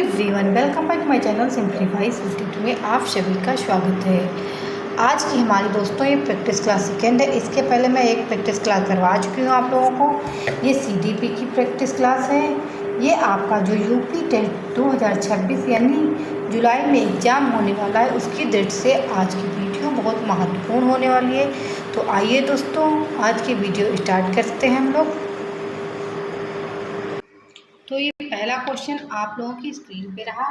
Everyone, welcome back my channel simplify सिंप्लिट में आप सभी का स्वागत है। आज की हमारी दोस्तों ये प्रैक्टिस क्लास सेकेंड है। इसके पहले मैं एक प्रैक्टिस क्लास करवा चुकी हूँ आप लोगों को। ये सीडीपी की प्रैक्टिस क्लास है। ये आपका जो यूपी टेट 2026 यानी जुलाई में एग्ज़ाम होने वाला है उसकी डेट से आज की वीडियो बहुत महत्वपूर्ण होने वाली है। तो आइए दोस्तों, आज की वीडियो स्टार्ट करते हैं हम लोग। तो ये पहला क्वेश्चन आप लोगों की स्क्रीन पे रहा।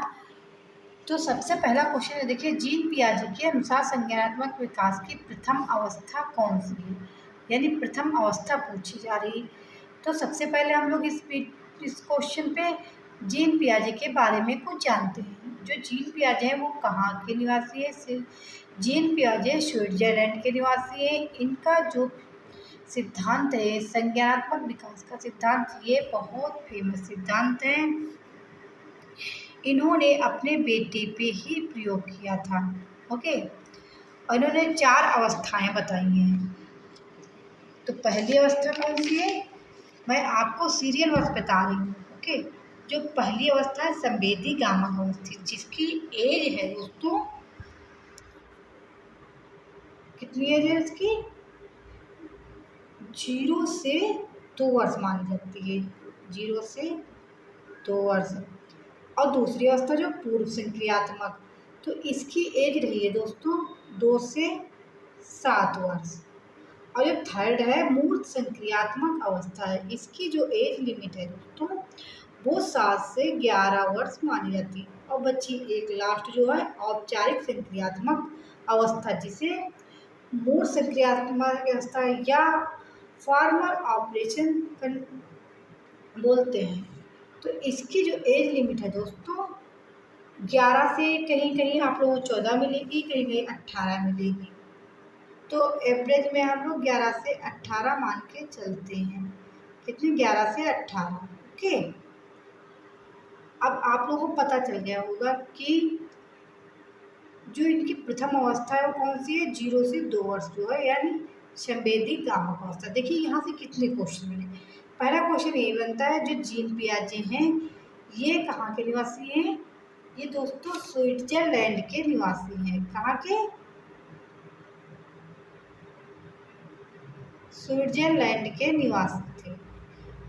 तो सबसे पहला क्वेश्चन है, देखिए, जीन पियाजे के अनुसार संज्ञानात्मक विकास की प्रथम अवस्था कौन सी है, यानी प्रथम अवस्था पूछी जा रही। तो सबसे पहले हम लोग इस क्वेश्चन पे जीन पियाजे के बारे में कुछ जानते हैं। जो जीन पियाजे हैं वो कहाँ के निवासी है? जीन पियाजे स्विट्जरलैंड के निवासी हैं। इनका जो सिद्धांत है संज्ञानात्मक विकास का सिद्धांत, ये बहुत फेमस सिद्धांत है। इन्होंने अपने बेटे पे ही प्रयोग किया था। ओके, और इन्होंने 4 अवस्थाएं बताई हैं। तो पहली अवस्था कौन सी है? मैं आपको सीरियल वाइज बता रही हूँ। ओके, जो पहली अवस्था है संवेदी गामा अवस्थित, जिसकी एज है दोस्तों, कितनी एज है इसकी? 0 से 2 वर्ष मानी जाती है। 0 से 2 वर्ष। और दूसरी अवस्था जो पूर्व संक्रियात्मक, तो इसकी एज रही है दोस्तों 2 से 7 वर्ष। और जो थर्ड है मूर्त संक्रियात्मक अवस्था है, इसकी जो एज लिमिट है दोस्तों वो 7 से 11 वर्ष मानी जाती है। और बच्ची एक लास्ट जो है औपचारिक संक्रियात्मक अवस्था, जिसे मूर्त संक्रियात्मक अवस्था या फॉर्मल ऑपरेशन बोलते हैं। तो इसकी जो एज लिमिट है दोस्तों 11 से कहीं कहीं आप लोगों को 14 मिलेगी, कहीं कहीं 18 मिलेगी। तो एवरेज में हम लोग 11 से 18 मान के चलते हैं। कितनी? 11 से 18। ओके, अब आप लोगों को पता चल गया होगा कि जो इनकी प्रथम अवस्था है वो कौन सी है? 0 से 2 वर्ष जो है, यानी संवेदी गामा अवस्था। देखिए यहाँ से कितने क्वेश्चन मिले। पहला क्वेश्चन ये बनता है, जो जीन पियाजे हैं ये कहाँ के निवासी हैं? ये दोस्तों स्विट्जरलैंड के निवासी हैं। कहाँ के? स्विट्जरलैंड के निवासी थे।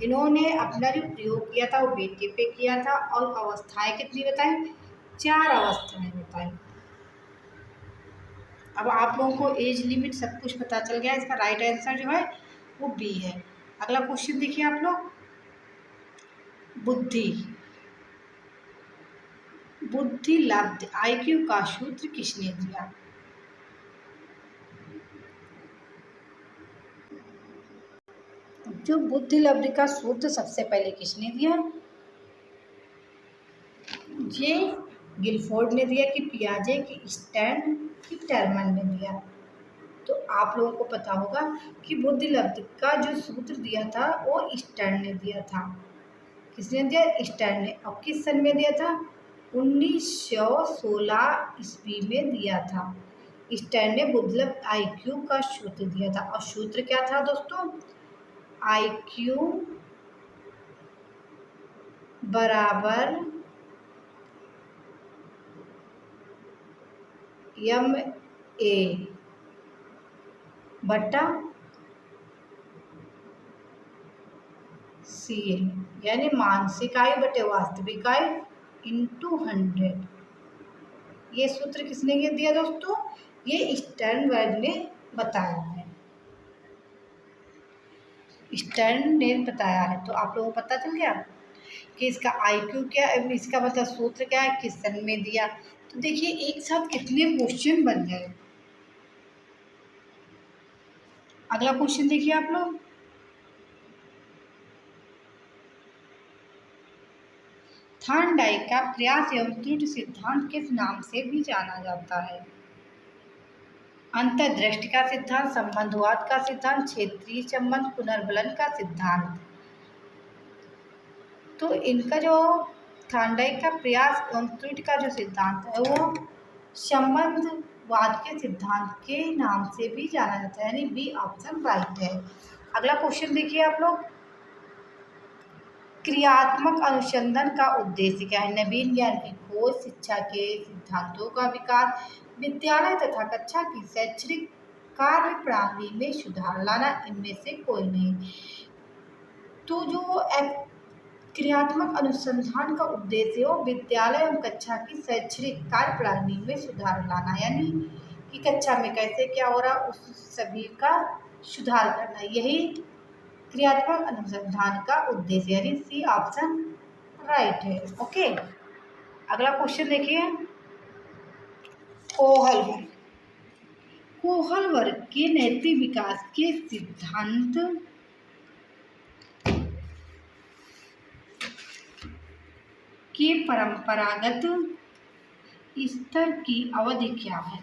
इन्होंने अपना जो प्रयोग किया था वो बेटे पे किया था। और अवस्थाएं कितनी बताई? 4 अवस्थाएं बताई। अब आप लोगों को एज लिमिट सब कुछ पता चल गया। इसका राइट आंसर जो है वो बी है। अगला क्वेश्चन देखिए आप लोग, बुद्धि लब्ध आईक्यू का सूत्र किसने दिया? जो बुद्धि लब्ध का सूत्र सबसे पहले किसने दिया? ये गिलफोर्ड ने दिया कि पियाजे की स्टैंड की टर्मन ने दिया। तो आप लोगों को पता होगा कि बुद्धि लब्ध का जो सूत्र दिया था वो स्टैंड ने दिया था। किसने दिया? स्टैंड ने। और किस सन में दिया था? 1916 ईस्वी में दिया था। स्टैंड ने बुद्धि लब्ध आईक्यू का सूत्र दिया था। और सूत्र क्या था दोस्तों? आईक्यू बराबर MA बटा CA, यानी मानसिक आयु बटे वास्तविक आयु इंटू 100। ये सूत्र किसने दिया दोस्तों? ये स्टर्नबर्ग ने बताया है। स्टर्न ने बताया है। तो आप लोगों को पता चल गया कि इसका आईक्यू क्या है, इसका मतलब सूत्र क्या है, किस सन में दिया। तो देखिए एक साथ कितने क्वेश्चन बन गए। अगला क्वेश्चन देखिए आप लोग, थॉर्नडाइक का प्रयास एवं त्रुटि सिद्धांत किस नाम से भी जाना जाता है? अंतर्दृष्टि का सिद्धांत, संबंधवाद का सिद्धांत, क्षेत्रीय संबंध, पुनर्बलन का सिद्धांत। तो इनका जो थॉर्नडाइक का प्रयास एवं त्रुटि का जो सिद्धांत है वो संबंधवाद के सिद्धांत के नाम से भी जाना जाता है, यानी बी ऑप्शन राइट है। अगला क्वेश्चन देखिए आप लोग, क्रियात्मक अनुसंधान का उद्देश्य क्या है? नवीन ज्ञान की खोज, शिक्षा के सिद्धांतों का विकास, विद्यालय तथा कक्षा की शैक्षणिक कार्य प्रणाली में सुधार लाना, इनमें से कोई नहीं। तो जो क्रियात्मक अनुसंधान का उद्देश्य हो विद्यालय एवं कक्षा की शैक्षणिक कार्य प्रणाली में सुधार लाना, यानी कि कक्षा में कैसे क्या हो रहा उस सभी का सुधार करना, यही क्रियात्मक अनुसंधान का उद्देश्य, यानी सी ऑप्शन राइट है। ओके, अगला क्वेश्चन देखिए। कोहल वर्ग, कोहल वर्ग के नैतिक विकास के सिद्धांत के परंपरागत स्तर की अवधि क्या है?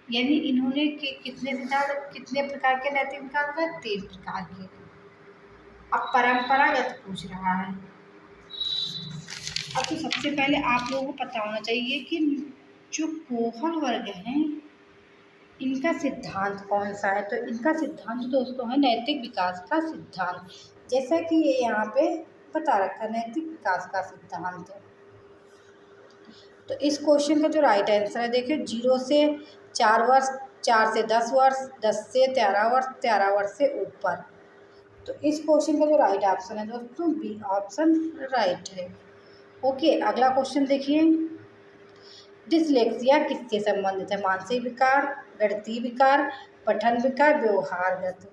यानी इन्होंने कितने सिद्धांत, कितने प्रकार के नैतिक विकास का? 3 प्रकार के। अब परंपरागत पूछ रहा है। अब तो सबसे पहले आप लोगों को पता होना चाहिए कि जो कोहल वर्ग हैं इनका सिद्धांत कौन सा है। तो इनका सिद्धांत दोस्तों है नैतिक विकास का सिद्धांत, जैसा कि ये यहाँ पे बता रखा है, नैतिक विकास का सिद्धांत। तो इस क्वेश्चन का जो राइट आंसर है देखिए, 0 से 4 वर्ष, 4 से 10 वर्ष, 10 से 13 वर्ष, 13 वर्ष से ऊपर। तो इस क्वेश्चन का जो राइट ऑप्शन है दोस्तों बी ऑप्शन राइट है। ओके, अगला क्वेश्चन देखिए। डिसलेक्सिया किससे संबंधित है? मानसिक विकार, गणितीय विकार, पठन विकार, व्यवहारगत।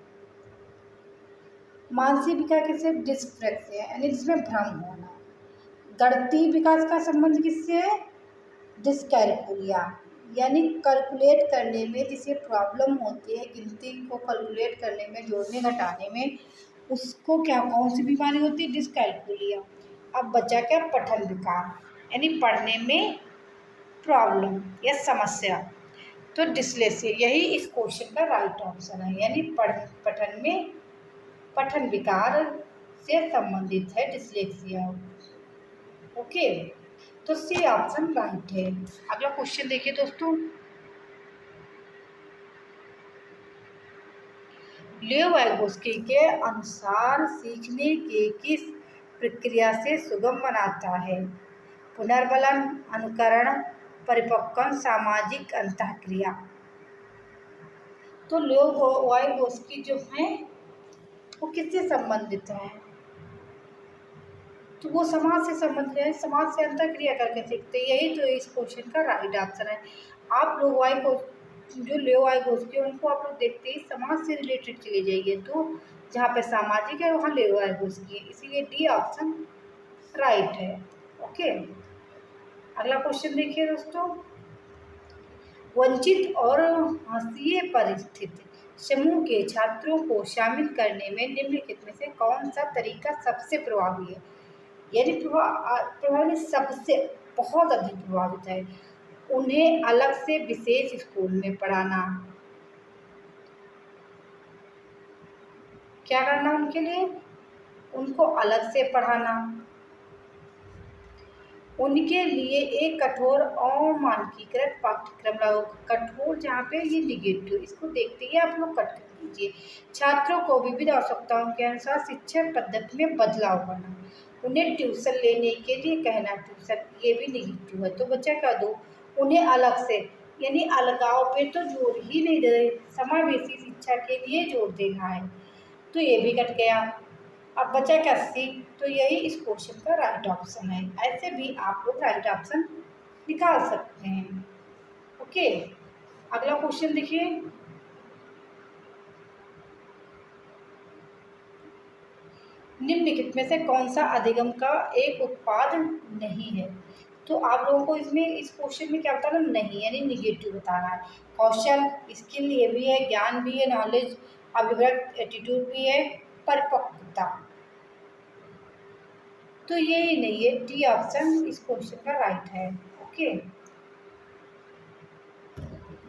मानसिक विकार किससे? डिस्लेक्सिया यानी जिसमें भ्रम होना। गणितीय विकास का संबंध किससे है? डिसकैलकुलिया, यानी कैलकुलेट करने में जिसे प्रॉब्लम होती है, गिनती को कैलकुलेट करने में, जोड़ने घटाने में, उसको क्या, कौन सी बीमारी होती है? डिसकैलकुलिया। अब बचा क्या? पठन विकार, यानी पढ़ने में प्रॉब्लम या समस्या। तो डिसलेक्सिया, यही इस क्वेश्चन का राइट ऑप्शन है, यानी पठन में पठन विकार से संबंधित है डिसलेक्सिया। ओके, तो सी ऑप्शन राइट है। अगला क्वेश्चन देखिए दोस्तों। लियो वाइगोस्की के अनुसार सीखने के किस प्रक्रिया से सुगम बनाता है? पुनर्बलन, अनुकरण, परिपक्वन, सामाजिक अंतःक्रिया। तो लियो वाइगोस्की जो है वो किससे संबंधित है? तो वो समाज से संबंधित है, समाज से अंतःक्रिया करके सीखते हैं, यही तो इस क्वेश्चन का राइट आंसर है। आप लोग जो लियो वाइगोस्की उनको आप लोग देखते ही समाज से रिलेटेड चले जाइए, तो जहाँ पे सामाजिक है वहाँ लियो वाइगोस्की है, इसीलिए डी ऑप्शन राइट है। ओके, अगला क्वेश्चन देखिए दोस्तों। वंचित और हाशिए पर स्थित समूह के छात्रों को शामिल करने में निम्नलिखित में से कौन सा तरीका सबसे प्रभावी है? यानी प्रभावी सबसे बहुत अधिक प्रभावित है। उन्हें अलग से विशेष स्कूल में पढ़ाना। क्या करना उनके लिए? उनको अलग से पढ़ाना। उनके लिए एक कठोर और मानकीकृत पाठ्यक्रम लागू। कठोर जहाँ पे ये निगेटिव, इसको देखते ही आप लोग कट कर दीजिए। छात्रों को विविध आवश्यकताओं के अनुसार शिक्षा पद्धति में बदलाव करना। उन्हें ट्यूशन लेने के लिए कहना, ट्यूशन ये भी निगेटिव है, तो बच्चा क्या दो? उन्हें अलग से, यानी अलगाव पे तो जोर ही नहीं दे रहे, समावेशी शिक्षा के लिए जोर देना है, तो ये भी कट गया। अब बचा क्या? सी, तो यही इस क्वेश्चन का राइट ऑप्शन है। ऐसे भी आप लोग राइट ऑप्शन निकाल सकते हैं। ओके, अगला क्वेश्चन देखिए। निम्नलिखित में से कौन सा अधिगम का एक उत्पाद नहीं है? तो आप लोगों को इसमें इस क्वेश्चन में क्या बताना? नहीं, यानी निगेटिव बताना है। कौशल, स्किल ये भी है, ज्ञान भी है, नॉलेज, अभिव्यक्त, एटीट्यूड भी है, परिपक्वता, तो ये नहीं है। डी ऑप्शन इस क्वेश्चन का राइट है। ओके,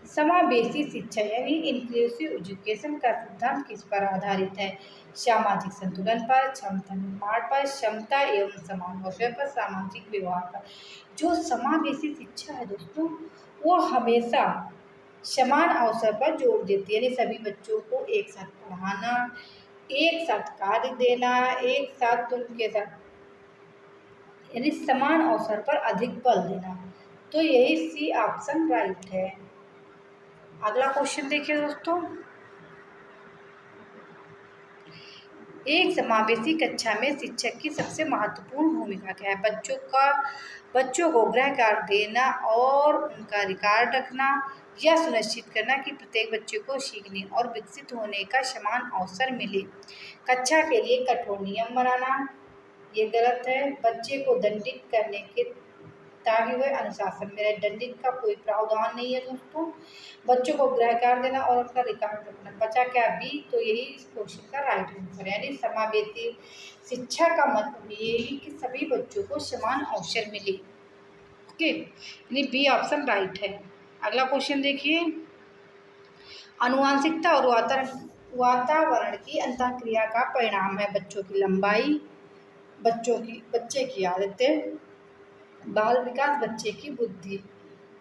समावेशी शिक्षा यानी इंक्लूसिव एजुकेशन का सिद्धांत किस पर आधारित है? सामाजिक संतुलन पर, क्षमता निर्माण पर, क्षमता एवं समान अवसर पर, सामाजिक व्यवहार पर। जो समावेशी शिक्षा है दोस्तों वो हमेशा समान अवसर पर जोर देती है, यानी सभी बच्चों को एक साथ पढ़ाना, एक साथ कार्य देना, एक साथ उनके साथ यानी समान अवसर पर अधिक बल देना। तो यही सी ऑप्शन राइट है। अगला क्वेश्चन देखिए दोस्तों, एक समावेशी कक्षा में शिक्षक की सबसे महत्वपूर्ण भूमिका क्या है? बच्चों को गृह कार्य देना और उनका रिकॉर्ड रखना, यह सुनिश्चित करना कि प्रत्येक बच्चे को सीखने और विकसित होने का समान अवसर मिले। कक्षा के लिए कठोर नियम बनाना, ये गलत है। बच्चे को दंडित करने के ताकि वह अनुशासन में रहे, दंडित का कोई प्रावधान नहीं है दोस्तों। बच्चों को गृह कार्य देना और उनका रिकॉर्ड रखना, बचा क्या बी? तो यही इस क्वेश्चन का राइट आंसर है। यानी समावेशी शिक्षा का मतलब यही कि सभी बच्चों को समान अवसर मिले। ओके, यानी बी ऑप्शन राइट है। अगला क्वेश्चन देखिए, आनुवंशिकता और वातावरण की अंतःक्रिया का परिणाम है बच्चों की लंबाई, बच्चे की आदतें, बाल विकास, बच्चे की बुद्धि।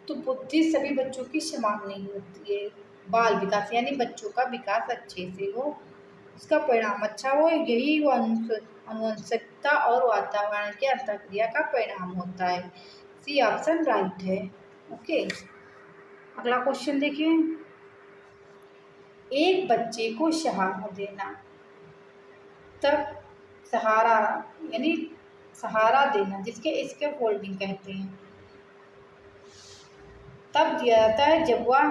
तो बुद्धि सभी बच्चों की समान नहीं होती है। बाल विकास यानी बच्चों का विकास अच्छे से हो, उसका परिणाम अच्छा हो, यही वो आनुवंशिकता और वातावरण के अंतःक्रिया का परिणाम होता है। सी ऑप्शन राइट है। ओके, अगला क्वेश्चन देखिए, एक बच्चे को सहारा देना, तब सहारा यानी सहारा देना जिसके इसके फोल्डिंग कहते हैं, तब दिया जाता है जब वह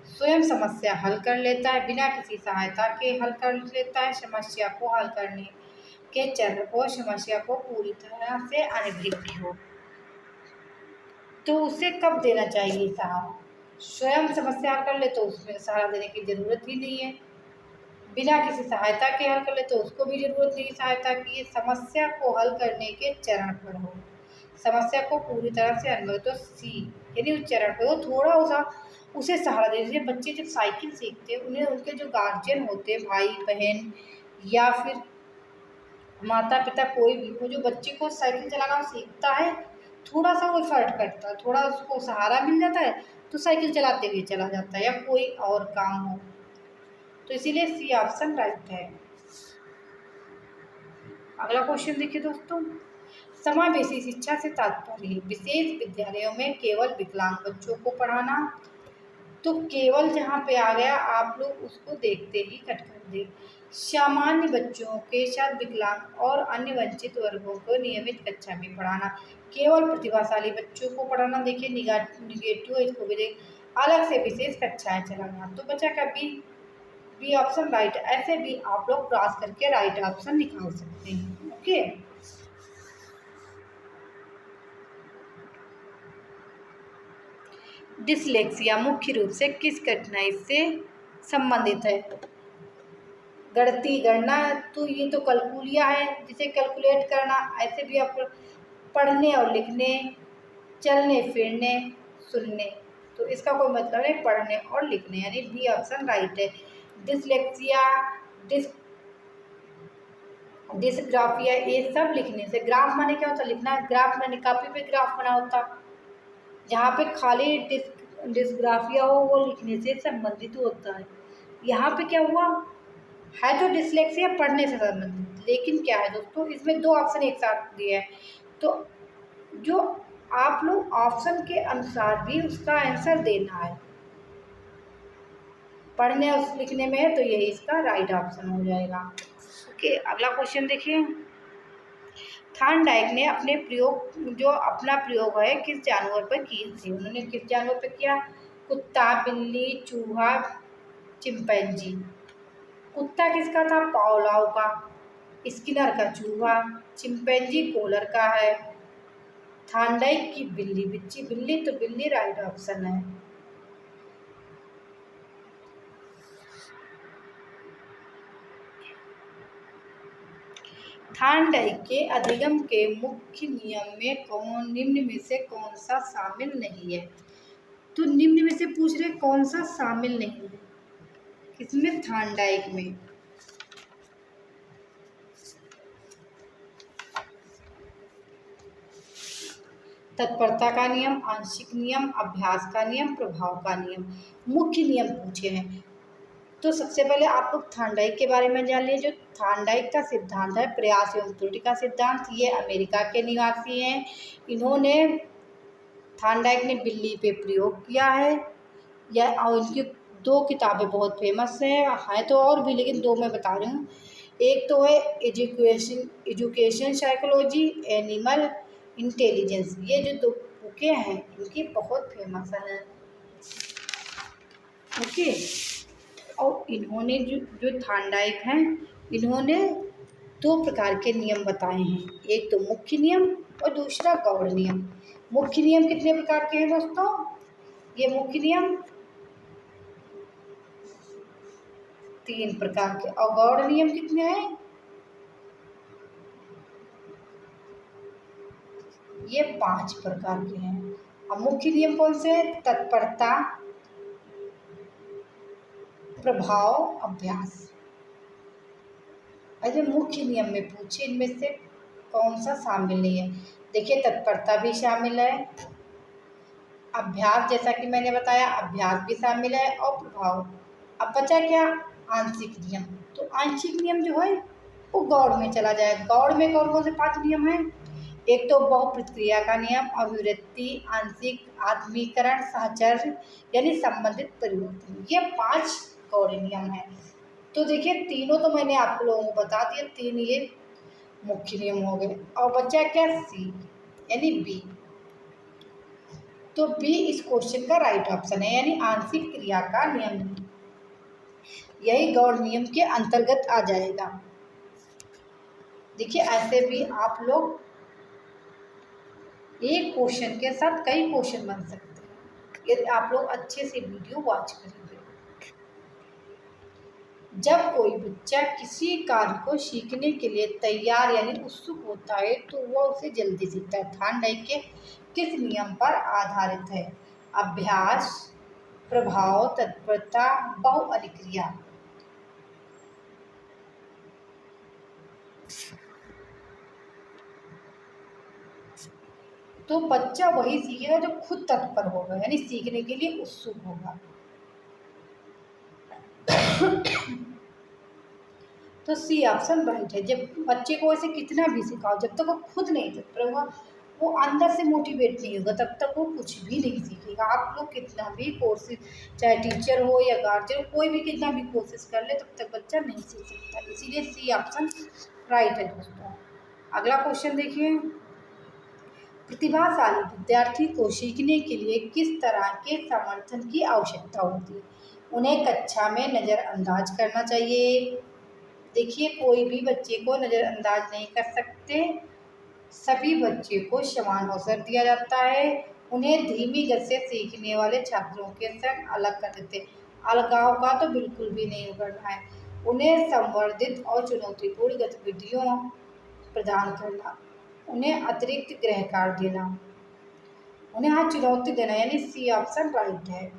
स्वयं समस्या हल कर लेता है, बिना किसी सहायता के हल कर लेता है, समस्या को हल करने के चरण को, समस्या को पूरी तरह से अनभिज्ञ हो। तो उसे कब देना चाहिए सहारा? स्वयं समस्या हल कर ले तो उसमें सहारा देने की जरूरत ही नहीं है। बिना किसी सहायता के हल कर ले तो उसको भी जरूरत नहीं सहायता की। समस्या को हल करने के चरण पर हो, समस्या को पूरी तरह से अनुभव, तो सी यानी उस चरण पर हो, थोड़ा सा उसे सहारा दे दीजिए। बच्चे जब साइकिल सीखते हैं, उन्हें उनके जो गार्जियन होते हैं, भाई बहन या फिर माता पिता कोई भी हो, जो बच्चे को साइकिल चलाना सीखता है, थोड़ा सा वो एफर्ट करता है, थोड़ा उसको सहारा मिल जाता है तो साइकिल चलाते हुए चला जाता है, या कोई और काम हो। तो इसीलिए सी ऑप्शन राइट है। अगला क्वेश्चन देखिए दोस्तों, समावेशी शिक्षा से तात्पर्य विशेष विद्यालयों में केवल विकलांग बच्चों को पढ़ाना। तो केवल जहाँ पे आ गया आप लोग उसको देखते ही कट कर दे। सामान्य बच्चों के साथ विकलांग और अन्य वंचित वर्गों को नियमित कक्षा में पढ़ाना, केवल प्रतिभाशाली बच्चों को पढ़ाना। देखिए निगेटिव है, इसको भी देख, अलग से विशेष कक्षाएं चलाना। तो बच्चा का बी ऑप्शन राइट। ऐसे भी आप लोग क्रॉस करके राइट ऑप्शन निकाल सकते हैं। ओके, डिसलेक्सिया मुख्य रूप से किस कठिनाई से संबंधित है? गणना, तो ये तो कैलकुलिया है जिसे कैलकुलेट करना। ऐसे भी आप पढ़ने और लिखने, चलने फिरने, सुनने, तो इसका कोई मतलब है पढ़ने और लिखने, यानी बी ऑप्शन राइट है। डिसलेक्सिया, डिसग्राफिया, ये सब लिखने से। ग्राफ माने क्या होता है? लिखना। ग्राफ माने कापी पे ग्राफ बना होता, जहाँ पे खाली डिस्ग्राफिया हो वो लिखने से संबंधित होता है। यहाँ पे क्या हुआ है, तो डिसलेक्सिया पढ़ने से संबंधित, लेकिन क्या है दोस्तों, इसमें दो ऑप्शन एक साथ दिए हैं, तो जो आप लोग ऑप्शन के अनुसार भी उसका आंसर देना है। पढ़ने और लिखने में है तो यही इसका राइट ऑप्शन हो जाएगा। ओके, अगला क्वेश्चन देखिए, थॉर्नडाइक ने अपना प्रयोग है किस जानवर पर किए थे? उन्होंने किस जानवर पर किया? कुत्ता, बिल्ली, चूहा, चिंपैंजी। कुत्ता किसका था? पावलोव का। स्किनर का चूहा। चिंपैंजी कोलर का है। थॉर्नडाइक की बिल्ली, बिल्ली, तो बिल्ली राइट ऑप्शन है। थॉर्नडाइक के अधिगम के मुख्य नियम में निम्न में से कौन सा शामिल नहीं है? तो निम्न में से पूछ रहे कौन सा शामिल नहीं है किसमें? थॉर्नडाइक में। तत्परता का नियम, आंशिक नियम, अभ्यास का नियम, प्रभाव का नियम। मुख्य नियम पूछे हैं। तो सबसे पहले आप लोग थार्नडाइक के बारे में जान लीजिए। जो थार्नडाइक का सिद्धांत है, प्रयास एवं त्रुटि का सिद्धांत, ये अमेरिका के निवासी हैं। इन्होंने थार्नडाइक ने बिल्ली पे प्रयोग किया है। और इनकी दो किताबें बहुत फेमस हैं तो और भी, लेकिन दो मैं बता रही हूँ। एक तो है एजुकेशन साइकोलॉजी, एनिमल इंटेलिजेंस। ये जो दो बुकें हैं इनकी बहुत फेमस हैं। ओके। और इन्होंने जो थार्नडाइक हैं, इन्होंने दो प्रकार के नियम बताए हैं। एक तो मुख्य नियम और दूसरा गौड़ नियम। मुख्य नियम कितने प्रकार के हैं दोस्तों? ये मुख्य नियम 3 प्रकार के, और गौड़ नियम कितने हैं? ये 5 प्रकार के हैं। अब मुख्य नियम कौन से हैं? तत्परता, प्रभाव, अभ्यास। अरे मुख्य नियम में पूछे इनमें से कौन सा शामिल नहीं है? देखिए, तत्परता भी शामिल है, अभ्यास जैसा कि मैंने बताया अभ्यास भी शामिल है, और प्रभाव। अब बचा क्या? आंशिक नियम। तो आंशिक नियम जो है वो गौड़ में चला जाए। गौड़ में कौन कौन से 5 नियम हैं? एक तो बहुप्रतिक्रिया का नियम, अभिवृत्ति, आंशिक आत्मीकरण, साहचर्य यानी संबंधित परिवर्तन। ये 5 गौड़ नियम हैं। तो देखिए, तीनों तो मैंने आप लोगों को बता दिया, 3 ये मुख्य नियम हो गए। और बचा क्या? सी यानी बी। तो बी इस क्वेश्चन का राइट ऑप्शन है, यानी आंशिक क्रिया का नियम। यही गौड़ नियम के अंतर्गत आ जाएगा। देखिए, ऐसे भी आप लोग एक क्वेश्चन के साथ कई क्वेश्चन बन सकते हैं यदि आप लोग अच्छे से वीडियो वॉच करेंगे। जब कोई बच्चा किसी कार्य को सीखने के लिए तैयार यानी उत्सुक होता है तो वह उसे जल्दी सीखता है। थार्नडाइक के किस नियम पर आधारित है? अभ्यास, प्रभाव, तत्परता, बहुअधिक्रिया। तो बच्चा वही सीखेगा जो खुद तत्पर होगा, यानी सीखने के लिए उत्सुक होगा। तो सी ऑप्शन राइट है। जब बच्चे को ऐसे कितना भी सिखाओ, जब तक वो खुद नहीं तत्पर होगा, वो अंदर से मोटिवेट नहीं होगा, तब तक वो कुछ भी नहीं सीखेगा। आप लोग कितना भी कोशिश, चाहे टीचर हो या गार्जियन, कोई भी कितना भी कोशिश कर ले, तब तक बच्चा नहीं सीख सकता। इसीलिए सी ऑप्शन राइट है दोस्तों। अगला क्वेश्चन देखिए, प्रतिभाशाली विद्यार्थी को सीखने के लिए किस तरह के समर्थन की आवश्यकता होती है? उन्हें कक्षा में नज़रअंदाज करना चाहिए। देखिए, कोई भी बच्चे को नज़रअंदाज नहीं कर सकते, सभी बच्चे को समान अवसर दिया जाता है। उन्हें धीमी गति से सीखने वाले छात्रों के संग अलग कर देते। अलगाव का तो बिल्कुल भी नहीं करना है। उन्हें संवर्धित और चुनौतीपूर्ण गतिविधियों प्रदान करना, उन्हें अतिरिक्त गृह कार्य देना, उन्हें हर चुनौती देना, यानी सी ऑप्शन राइट है।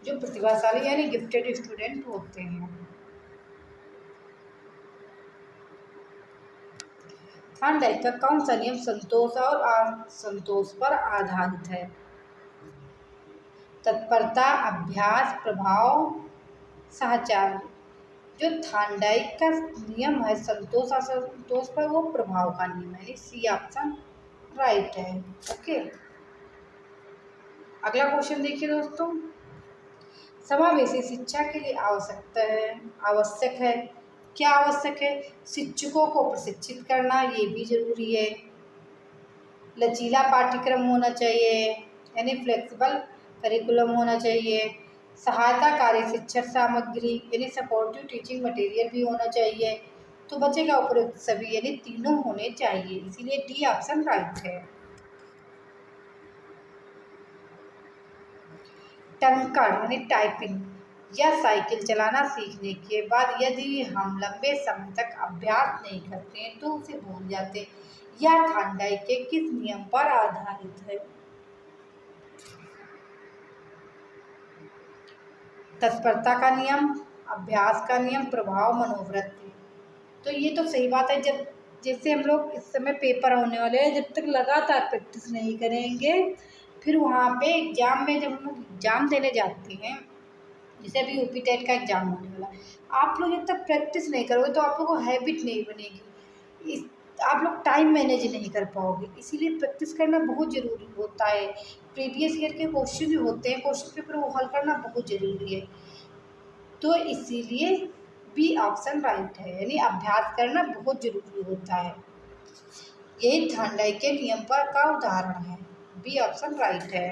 जो प्रतिभाशाली यानी गिफ्टेड स्टूडेंट होते हैं। थार्नडाइक का कौन सा नियम संतोष और असंतोष पर आधारित है? तत्परता, अभ्यास, प्रभाव, साहचर्य। जो थार्नडाइक का नियम है संतोष असंतोष पर, वो प्रभाव का नियम है। सी ऑप्शन राइट है। ओके। अगला क्वेश्चन देखिए दोस्तों, समावेशी शिक्षा के लिए आवश्यक है। क्या आवश्यक है? शिक्षकों को प्रशिक्षित करना, ये भी जरूरी है। लचीला पाठ्यक्रम होना चाहिए, यानी फ्लेक्सिबल करिकुलम होना चाहिए। सहायताकारी शिक्षण सामग्री यानी सपोर्टिव टीचिंग मटेरियल भी होना चाहिए। तो बचेगा उपरोक्त सभी, यानी तीनों होने चाहिए। इसीलिए डी ऑप्शन राइट है। टंकण यानी टाइपिंग या साइकिल चलाना सीखने के बाद यदि हम लंबे समय तक अभ्यास नहीं करते हैं तो उसे भूल जाते हैं। यह थार्नडाइक के किस नियम पर आधारित है? तत्परता का नियम, अभ्यास का नियम, प्रभाव, मनोवृत्ति। तो ये तो सही बात है। जब जैसे हम लोग इस समय पेपर होने वाले हैं, जब तक लगातार प्रैक्टिस नहीं करेंगे, फिर वहाँ पे एग्जाम में जब हम लोग एग्जाम देने जाते हैं जैसे अभी यूपी टेट का एग्जाम होने वाला है, आप लोग जब तक प्रैक्टिस नहीं करोगे तो आप लोगों को हैबिट नहीं बनेगी, आप लोग टाइम मैनेज नहीं कर पाओगे। इसीलिए प्रैक्टिस करना बहुत ज़रूरी होता है। प्रीवियस ईयर के क्वेश्चन जो होते हैं क्वेश्चन पेपर, वो हल करना बहुत ज़रूरी है। तो इसीलिए बी ऑप्शन राइट है, यानी अभ्यास करना बहुत ज़रूरी होता है। यही थांडाई के नियम पर का उदाहरण है। बी ऑप्शन राइट है।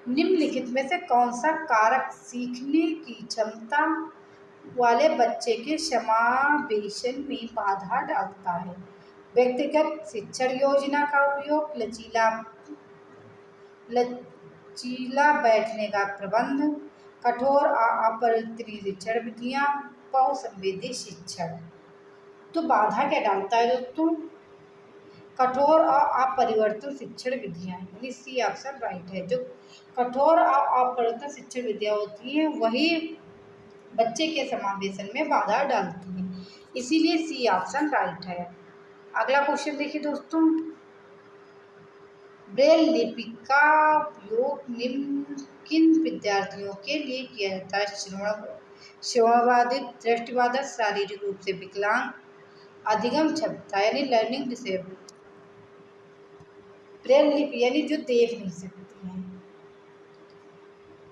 निम्नलिखित में से कौन सा कारक सीखने की क्षमता वाले बच्चे के समावेशन में बाधा डालता है? व्यक्तिगत शिक्षण योजना का उपयोग, लचीला बैठने का प्रबंध, कठोर अपरिवर्तनीय शिक्षण विधियां, बहुसंवेदी शिक्षण। तो बाधा क्या डालता है दोस्तों? कठोर और अपरिवर्तन शिक्षण विधियां, यानी सी ऑप्शन राइट है। जो कठोर और अपरिवर्तन शिक्षण विधियां होती हैं वही बच्चे के समावेशन में बाधा डालती हैं, इसीलिए सी ऑप्शन राइट है। अगला क्वेश्चन देखिए दोस्तों, ब्रेल लिपि का उपयोग निम्न किन विद्यार्थियों के लिए किया जाता है? श्रवणबाधित, दृष्टिबाधित, शारीरिक रूप से विकलांग, अधिगम क्षमता यानी लर्निंग डिसेबल। ब्रेल लिपि यानी जो देख नहीं सकती हैं,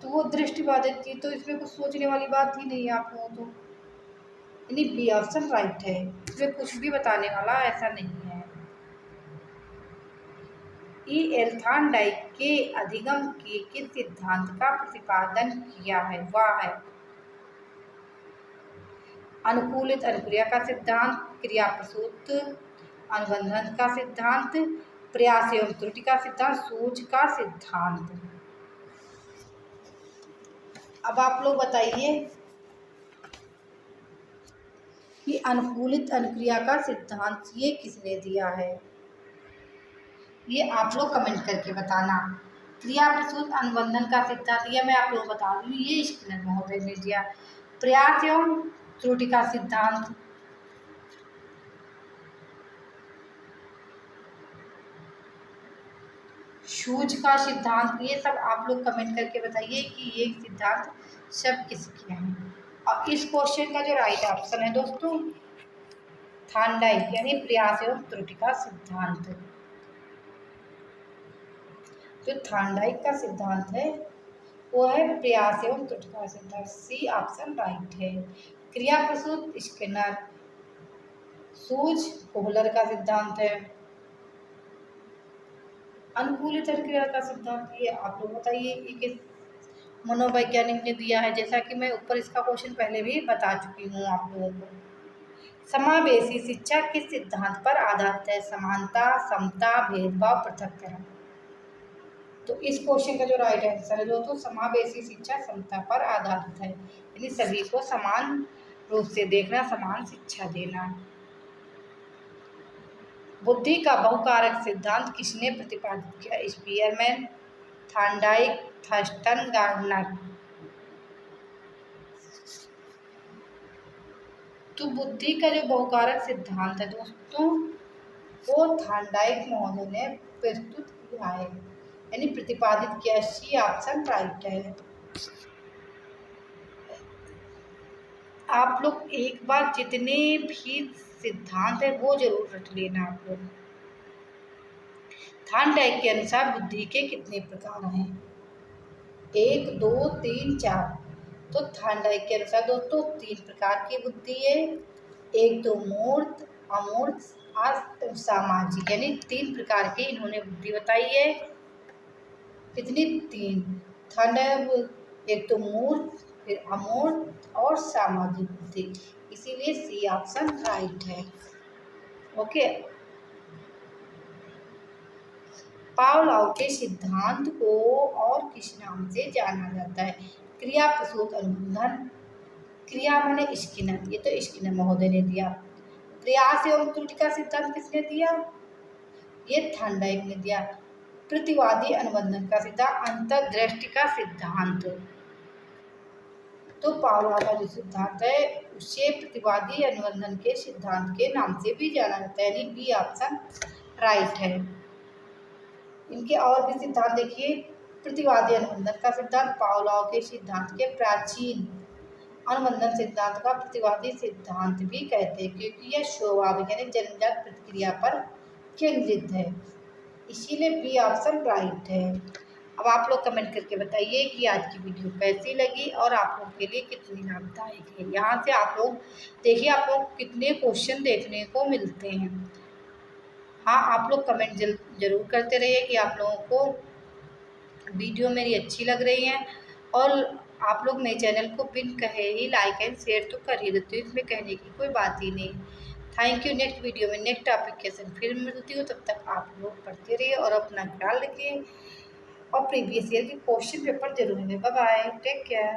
तो वो दृष्टिबाधित थी, तो इसमें कुछ सोचने वाली बात ही नहीं है आप लोगों को, यानी बी ऑप्शन राइट है। इसमें कुछ भी बताने वाला ऐसा नहीं है। थार्नडाइक के अधिगम के किस सिद्धांत का प्रतिपादन किया है? वह है अनुकूलित अनुक्रिया का सिद्धांत, क्रिया प्रसूत अनुबंधन का सिद्धांत, प्रयास एवं त्रुटि का सिद्धांत, सूझ का सिद्धांत। अब आप लोग बताइए कि अनुकूलित अनुक्रिया का सिद्धांत ये किसने दिया है? ये आप लोग कमेंट करके बताना। क्रिया प्रसूत अनुबंधन का सिद्धांत ये मैं आप लोग बता दूँ, ये स्किनर महोदय ने दिया। प्रयास एवं त्रुटि का सिद्धांत सूझ का सिद्धांत, ये सब आप लोग कमेंट करके बताइए कि ये सिद्धांत सब किसके हैं। और इस क्वेश्चन का जो राइट ऑप्शन है दोस्तों थार्नडाइक यानी प्रयास एवं त्रुटि का सिद्धांत। जो थार्नडाइक का सिद्धांत है वो है प्रयास एवं त्रुटि का सिद्धांत, सी ऑप्शन राइट है। क्रिया प्रसूत स्किनर, सूझ कोहलर का सिद्धांत है, अनुकूलित अनुक्रिया का सिद्धांत ये आप लोग बताइए ये किस मनोवैज्ञानिक ने दिया है? जैसा कि मैं ऊपर इसका क्वेश्चन पहले भी बता चुकी हूँ आप लोगों को। समावेशी शिक्षा किस सिद्धांत पर आधारित है? समानता, समता, भेदभाव, पृथक्करण। तो इस क्वेश्चन का जो राइट आंसर है दोस्तों समावेशी शिक्षा समता पर आधारित है, यानी सभी को समान रूप से देखना, समान शिक्षा देना। बुद्धि का बहुकारक सिद्धांत किसने प्रतिपादित किया? Spearman, Thorndike, Thurstone, Gardner. तो बुद्धि का जो बहुकारक सिद्धांत है दोस्तों वो थार्नडाइक महोदय ने प्रस्तुत किया है, यानी प्रतिपादित किया। सी ऑप्शन राइट है। आप लोग एक बार जितने भी सिद्धांत है वो जरूर रट लेना आप लोग। थार्नडाइक के अनुसार बुद्धि के कितने प्रकार हैं? 1, 2, 3, 4। तो थार्नडाइक के अनुसार दोस्तों 3 प्रकार की बुद्धि है। एक तो मूर्त, अमूर्त और सामाजिक, यानी 3 प्रकार की इन्होंने बुद्धि बताई है। कितनी? 3। थार्नडाइक एक तो मूर्त, फिर अमूर्त और सामाजिक बुद्धि, इसीलिए सी ऑप्शन राइट है। ओके। पावलोव के सिद्धांत को और किस नाम से जाना जाता है? क्रिया प्रसूत अनुबंधन, क्रिया माने स्किनर, ये तो स्किनर महोदय ने दिया। प्रयास एवं त्रुटि का सिद्धांत किसने दिया? ये थार्नडाइक ने दिया। प्रतिवादी अनुबंधन का सिद्धांत, अंतर्दृष्टि का सिद्धांत। तो पावलोव का जो सिद्धांत है उसे प्रतिवादी अनुबंधन के सिद्धांत के नाम से भी जाना जाता है, यानी बी ऑप्शन राइट है। इनके और भी सिद्धांत देखिए। प्रतिवादी अनुबंधन का सिद्धांत पावलोव के सिद्धांत के प्राचीन अनुबंधन सिद्धांत का प्रतिवादी सिद्धांत भी कहते हैं, क्योंकि यह स्वाभाविक यानी जन्मजात प्रतिक्रिया पर केंद्रित है, इसीलिए बी ऑप्शन राइट है। अब आप लोग कमेंट करके बताइए कि आज की वीडियो कैसी लगी और आप लोगों के लिए कितनी लाभदायक है। यहाँ से आप लोग देखिए आप लोग कितने क्वेश्चन देखने को मिलते हैं। हाँ, आप लोग कमेंट जरूर करते रहिए कि आप लोगों को वीडियो मेरी अच्छी लग रही है, और आप लोग मेरे चैनल को बिन कहे ही लाइक एंड शेयर तो कर ही देते हो, इसमें कहने की कोई बात ही नहीं। Thank you. नेक्स्ट वीडियो में नेक्स्ट टॉपिक के साथ फिर मिलती हूँ, तब तक आप लोग पढ़ते रहिए और अपना ख्याल रखिए और प्रीवियस ईयर के क्वेश्चन पेपर जरूर है। Bye bye, take care.